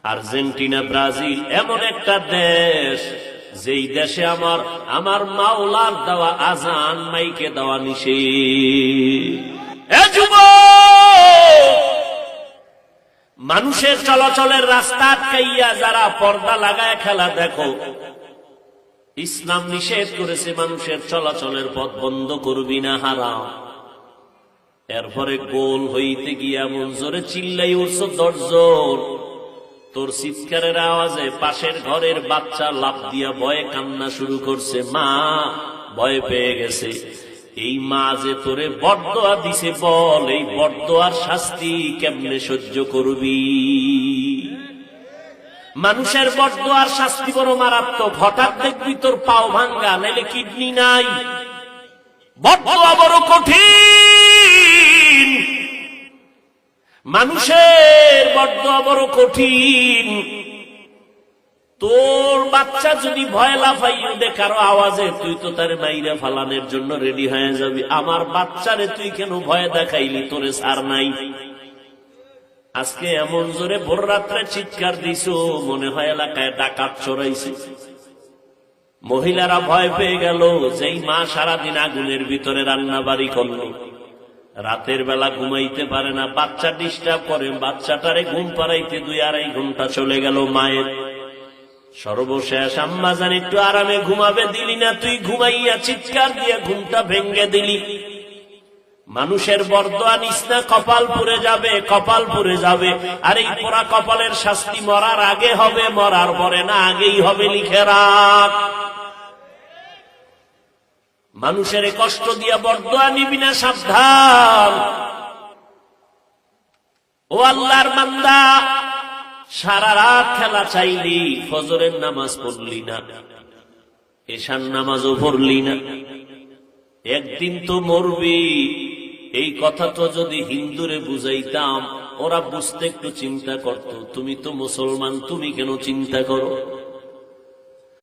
Argentina, Brazil এমন একটা দেশ যেই দেশে আমার মাওলার দেওয়া আজান মাইকে দেওয়া নিষেধ। এ যুবক, মানুষের চলাচলের রাস্তা আটকাইয়া যারা পর্দা লাগায় খেলা দেখো, ইসলাম নিষেধ করেছে মানুষের চলাচলের পথ বন্ধ করবি না, হারাম। এরপরে গোল হইতে গিয়া এমন জোরে চিল্লাই উঠছ দরজোর, তোর চিৎকারের আওয়াজে পাশের ঘরের বাচ্চা লাফ দিয়া ভয়ে কান্না শুরু করছে, মা ভয় পেয়ে গেছে। এই মা যে তোরে বরদোয়া দিছে, বল এই বরদোয়ার শাস্তি কেমনে সহ্য করবি? মানুষের বরদোয়ার শাস্তি বড় মারাত্মক। হঠাৎ দেখবি তোর পাও ভাঙ্গা, নাইলে কিডনি নাই। বরদোয়া বড় কঠিন, মানুষের বরদোয়া বড় কঠিন। তোর বাচ্চা যদি ভয় লাফাইও দে কারো আওয়াজে, তুই তো তার মাইরা ফালানোর জন্য রেডি হয়ে যাবি। আমার বাচ্চারে তুই কেন ভয় দেখাইলি? তোরে সার নাই। আজকে এমন জোরে ভোর রাত্রে চিৎকার দিছ, মনে হয় এলাকায় ডাকাত চড়াইছে। মহিলারা ভয় পেয়ে গেল। যেই মা সারাদিন আগুনের ভিতরে রান্না বাড়ি করলো, রাতের বেলা ঘুমাইতে পারে না, বাচ্চা ডিস্টার্ব করে, বাচ্চাটারে ঘুম পাড়াইতে 2-2.5 ঘন্টা চলে গেল মায়ের। সর্বশেষ আম্মা জান একটু আরামে ঘুমাবে, দিলি না তুই, ঘুমাইয়া চিৎকার দিয়ে ঘুমটা ভেঙ্গে দিলি। মানুষের বরদোয়া নিস না, কপাল পুড়ে যাবে, কপাল পুড়ে যাবে। আর এই পোড়া কপালের শাস্তি মরার আগে হবে, মরার পরে না, আগেই হবে, লিখে রাখ। মানুষের কষ্ট দিয়া বরদোয়া নিবি না, সাবধান। ও আল্লাহর বান্দা, সারা রাত খেলা চাইলি, ফজরের নামাজ পড়লি না, এশার নামাজও পড়লি না, একদিন তো মরবি। এই কথা তো যদি হিন্দুরে বুঝাইতাম, ওরা বুঝতে একটু চিন্তা করত। তুমি তো মুসলমান, তুমি কেন চিন্তা করো?